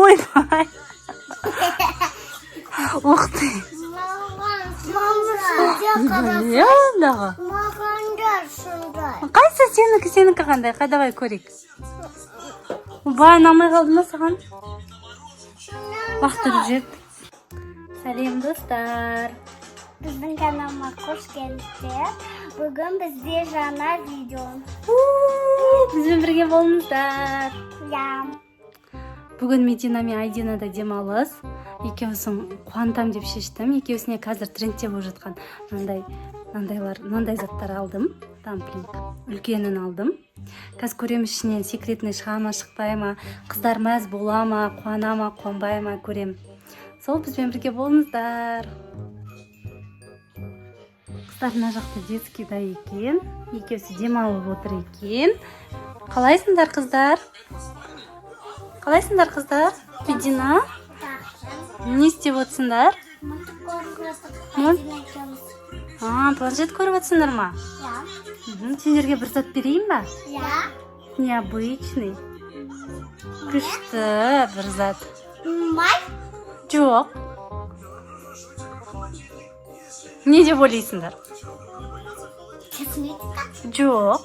ойбай. Ух ты. Дағы. Қайсы сенікі қандай? Давай көрейік. Бай, намай қалды ма саған? Уақыт жетті. Сәлем достар. Біздің каналыма қош келдіңіздер. Бүгін бізде жаңа видео. Бізбен бірге болыңыздар. Бүгін Медина мен Айдинада демалыс. Екеуісін қуантам деп шештім. Екеуісіне қазір трендте болып жатқан мынандай заттар алдым. Дамплинг. Үлкенін алдым. Қазір көреміз ішінен секретный шыға ма, шықпай ма, қыздар мәз бола ма, қуана ма, қуанбай ма көрем. Сол бізбен бірге болыңыздар. Қыздар мына жақта детскийда екен. Екеуісі демалып отыр екен. Қалайсыңдар қыздар? Медина? Не істеп отырсыңдар? Планшет көріп отырсыңдар ма? Сендерге бір зат берейін ба? Необычный. Күшті бір зат. Жоқ. Не деп ойлайсыңдар? Жоқ.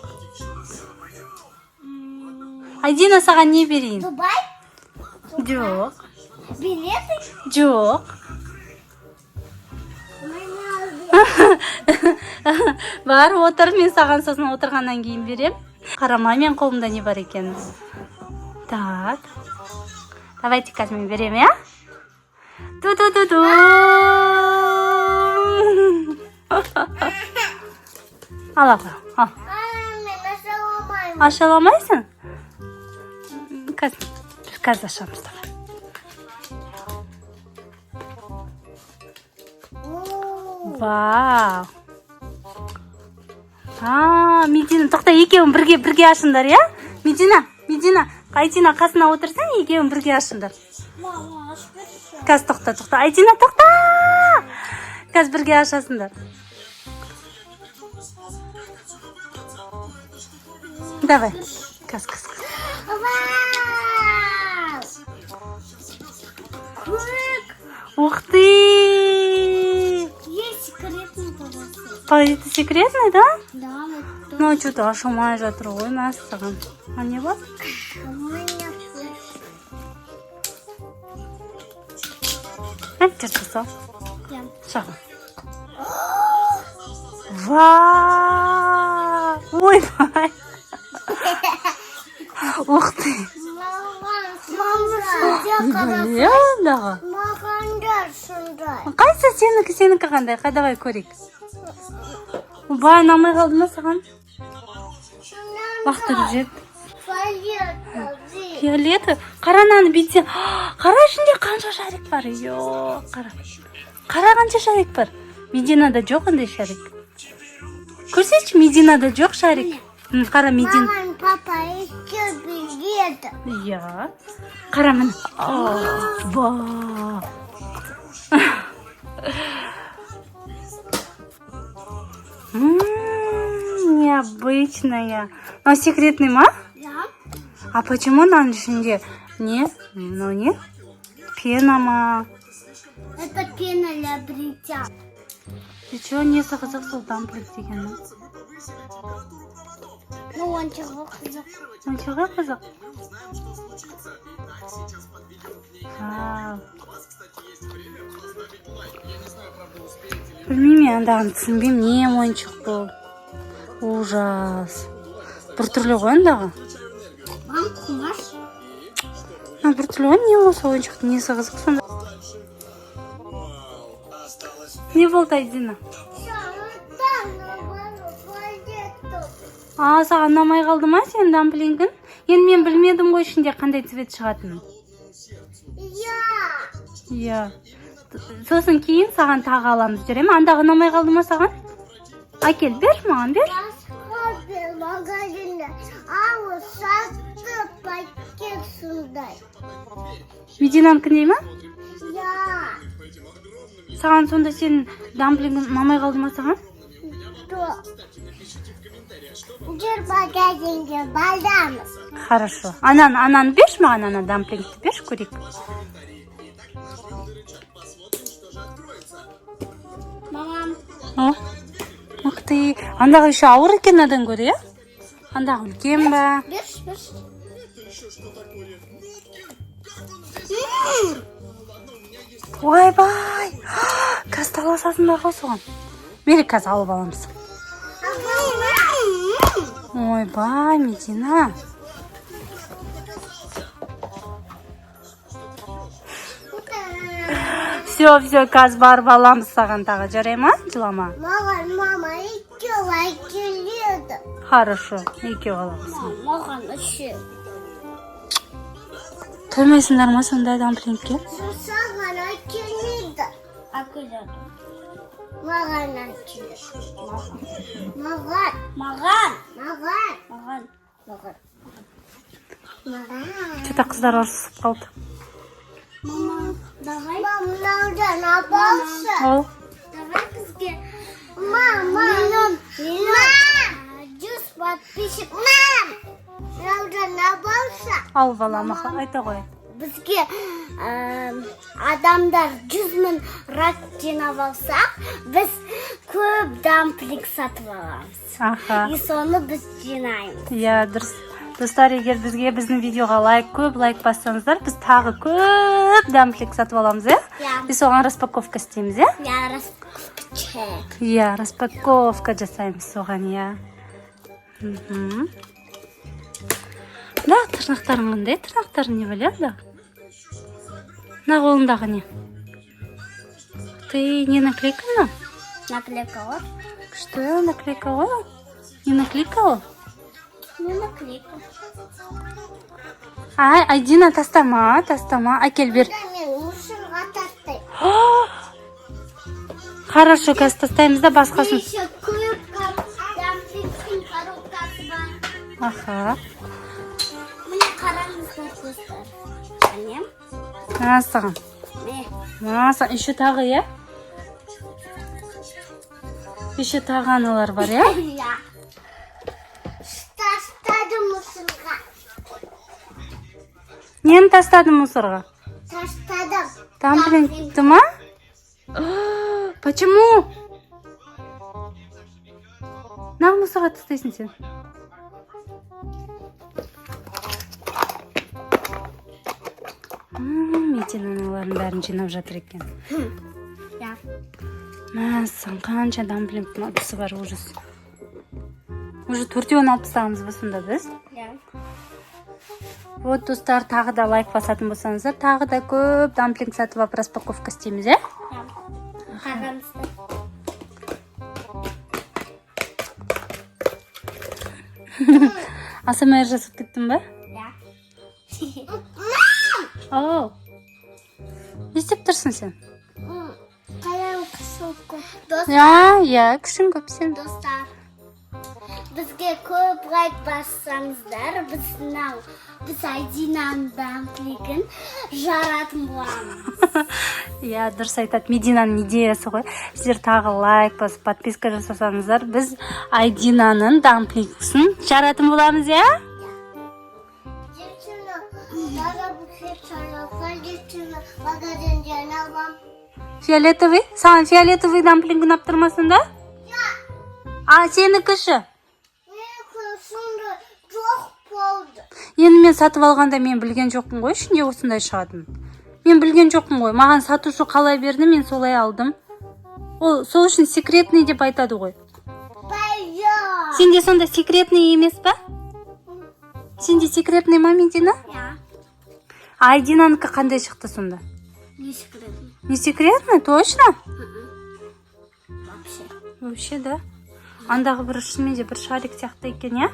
Айдина, саған не берейін? Дубай? Жоқ. Билеты? Жоқ. Бар, отыр, мен саған сосын отырғаннан кейін берем. Қарама, мен қолымда не бар екен. Так. Давайте қазір мен берем, я? Ту-ту-ту-ту. Ала қой. Мен ашаламаймын. Ашаламайсың? Қазір ашамыз. Вау. Медина, тоқта, екеуін бірге ашыңдар, я? Медина, Айдина қасына отырсаң, екеуін бірге ашыңдар. Қазір тоқта. Айдина, тоқта! Қазір бірге ашасыңдар. Давай. Қазір. Ух ты! Есть секретный полосы. Это секретный, да? Да, вот. Ну, что-то ашылмай жатыр ғой, мәссаған. А не бар? У меня Жасал. флеш. Шағын. Вау! Ойбай! Ух ты! Дағы. Мағандар сондай. Қайсы сенікі қандай? Давай көрейік. Бай, намай қалды ма саған? Уақыт жетті. Фиолеті? Қарананы бетсен. Қара ішінде қанша шарик бар? Қара қанша шарик бар? Мединада жоқ ондай шарик. Көрсетші, Мединада жоқ шарик. Қара Медина. Маған папа еще билеті. Иә. Қара міне. Ба. Необычная. Но секретный ма? Да. А почему на ішінде не? Пена ма? Это пена для бритья. Ты что, не қызық сол дамплинг деген? Ну, он чего қызық. Он чего қызық? Білмеймін, андағын түсінбеймін. Не ойыншық бұл? Ужас. Біртүрлі ғой андағы? Мам, құмаш. Біртүрлі ғой, не осы ойыншық? Несі қызық сонда? Не болды, Айдина? Саған ұнамай қалды ма сен дамплингін? Енді мен білмедім ғой ішінде қандай цвет шығатынын. Иә. Сосын кейін саған тағы аламыз, жүре ме? Андағы ұнамай қалды ма саған? Әкел, бер, маған бер. Магазинде ауы сатты пакет сондай. Мединанікі не ма? Я. Саған сонда сен дамплингін ұнамай қалды ма саған? Жүр магазинге бардамыз. Хорошо. Ананы берші маған, ана дамплингті берші көрейік. Мамам. О, мықты. Андағы еще ауыр екен адан көрі, е? Андағы үлкен ба? Берш. Ойбай! Қазір таласасын ба соған? Бері қазір алып аламыз. Ойбай, Медина. Все, қазір барып аламыз саған тағы. Жарай ма? Жылама. Мама, екеуі келеді. Хорошо, екеу аламыз. Маған үші. Көрмейсіңдер ма сондай дамплингке? Саған келеді. Әкеледі. Маған әкеледі. Маған. Что-то қыздар ұрсып қалды. Мама, давай. Мамнаудан апалшы. Ол? Давай бізге. Мама. Миллион. 100 подписчик. Мамнаудан апалшы. Ал балам, айта қой. Бізге адамдар 100.000 рак жинап алсақ, біз көп дамплинг сатып аламыз. Аха. И соны біз жинаймыз. Иә, дұрыс. Достар, егер бізге біздің видеоға көп лайк бассаңыздар, біз тағы көп дамплинг сатып аламыз, е? Иә. Біз оған распаковка істейміз, е? Я распаковка. Иә, распаковка жасаймыз соған, иә. Да, тырнақтарың қандай? Тырнақтарың не біледі, да? На қолындағы не? Ты не наклейка мына? Наклейка ғой. Что, наклейка ғой? Не наклейка? Не наклейка. Ай, Айдина, тастама. Әкел бер. Мен мусорға тастаймын. Хорошо, қазір тастаймыз да басқасын. Еще көп дамплингтің коробкасы бар. Аха. Міне қараңыздар достар. Әнем. Саған. Міне. Еще тағы, е? Еще тағы аналар бар, е? Я. Тастадым мусорға. Нені тастадың мусорға? Тастадым. Дамплингті ма? Почему? Нағы мусорға тастайсың сен? Медина аналарын бәрін жинап жатыр екен. Я. Мәссаған, қанша дамплингтің адысы бар, ужас. Уже 4-еуін алып тастағанбыз ба сонда біз? Я. Вот, достар, тағы да лайк басатын болсаңыздар, тағы да көп дамплинг сатып алып распаковка істейміз, е? Я. Қараңыздар. АСМР жасап кеттің ба? Я. Оу. Не істеп тұрсың сен? Қалай қысыл көп. Иә, күшің көп сен. Достар, бізге көп лайк бассаңыздар, біз Айдинаның дамплигін жаратын боламыз. Иә, дұрыс айтады, Мединаның идеясы ғой. Сіздер тағы лайк басып, подписка жасасаңыздар, біз Айдинаның дамплингісін жаратын боламыз, иә? Фиолетовый? Саған фиолетовый дамплинг ұнап тұрмасын да? Сені кіші? Сонда жоқ болды. Енді мен сатып алғанда мен білген жоқпын ғой, ішінде осындай шығатын. Мен білген жоқпын ғой, маған сатушы қалай берді, мен солай алдым. Ол сол үшін секретный деп айтады ғой. Сенде сонда секретный емес па? Сенде секретный ма, Медина? Я. Айдинанікі қандай шықты сонда? Не секретный. Не секретный, точно? Вообще. Вообще, да. Андағы бір шынымен де бір шарик сияқты екен, я?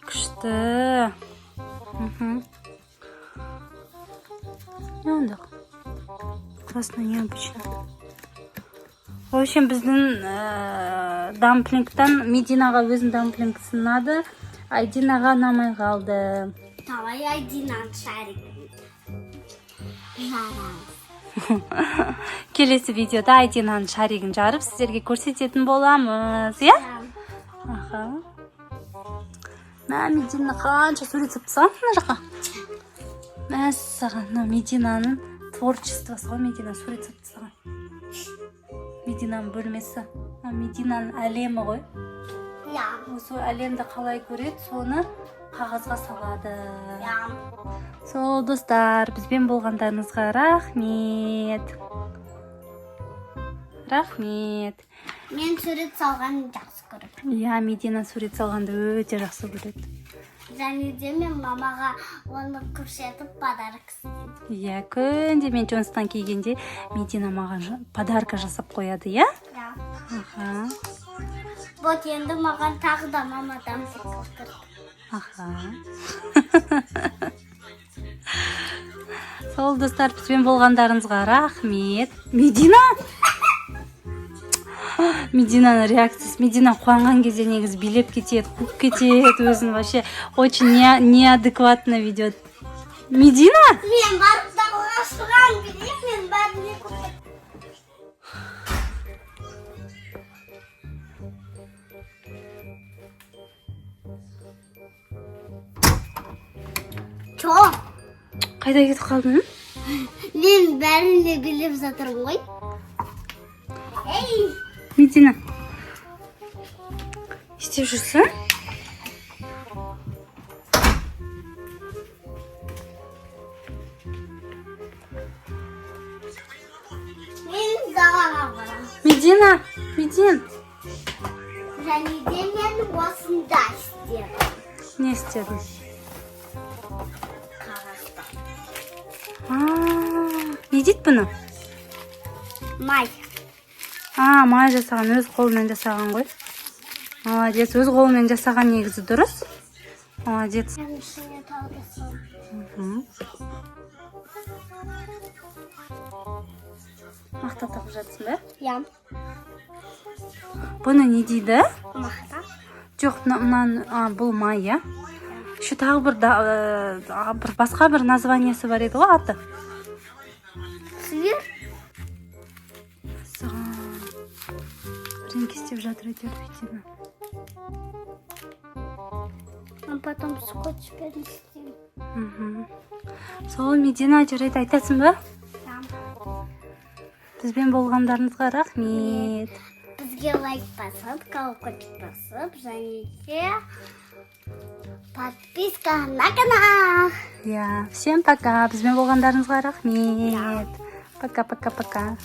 Күшті. Не ондақ? Классно, необычно. В общем, біздің дамплингтан Мединаға өзін дамплингісін ұнады, Айдинаға ұнамай қалды. Давай Айдинаның шаригін жарамыз. Келесі видеода Айдинаның шаригін жарып сіздерге көрсететін боламыз, иә? Аха. Медина қанша сурет салып тастаған мына жаққа. Мәссаған, мына Мединаның творчествосы ғой, Медина сурет салып тастаған. Мединаның бөлмесі. Мединаның әлемі ғой. Осы әлемді қалай көреді, соны қағазға салады. Сол достар, бізбен болғандарыңызға рахмет. Рахмет. Мен сурет салғанды жақсы көріп. Медина сурет салғанды өте жақсы көреді. Және де мен мамаға оны көрсетіп подарок істеймін. Күнде мен Джонстан келгенде Медина маған подарка жасап қояды, иә? Аха. Вот енді маған тағы да мамадан секілдірді. Аха. Сол достар, бізбен болғандарыңызға рахмет. Медина? Мединаның реакциясы. Медина қуанған кезде негізі билеп кетеді, қуып кетеді өзін, вообще очень неадекватно ведет. Медина? Мен барып дауға шығам білем, мен бәріне көрсетіп. Чо? Қайда кетіп қалдың? Мен бәріне біліп жатырмын ғой. Ей! Медина, істеп жүрсің? Мен дағаға барам. Медина. Және де мен осында істедім. Не істедің? Қағазда. Не дейді бұны? Май. Май жасаған, өз қолымен жасаған ғой. Молодец, өз қолымен жасаған негізі дұрыс. Молодец. Мен ішіне талдысым. Мақта тағып жатсың ба? Ям. Бұны не дейді? Мақта. Жоқ, бұл май, иә? Еще тағы бір басқа бір названиесі бар еді ғой, аты. Свер. Ренки істеп жатыр әйтеуір Медина. А потом скотчпен істеймін. Сол Медина, жарайды, айтасың ба? Ям. Бізбен болғандарыңызға рахмет. Бізге лайк басып, колокольчик басып, және де подписка на канал. Всем пока. Бізбен болғандарыңызға рахмет. Пока.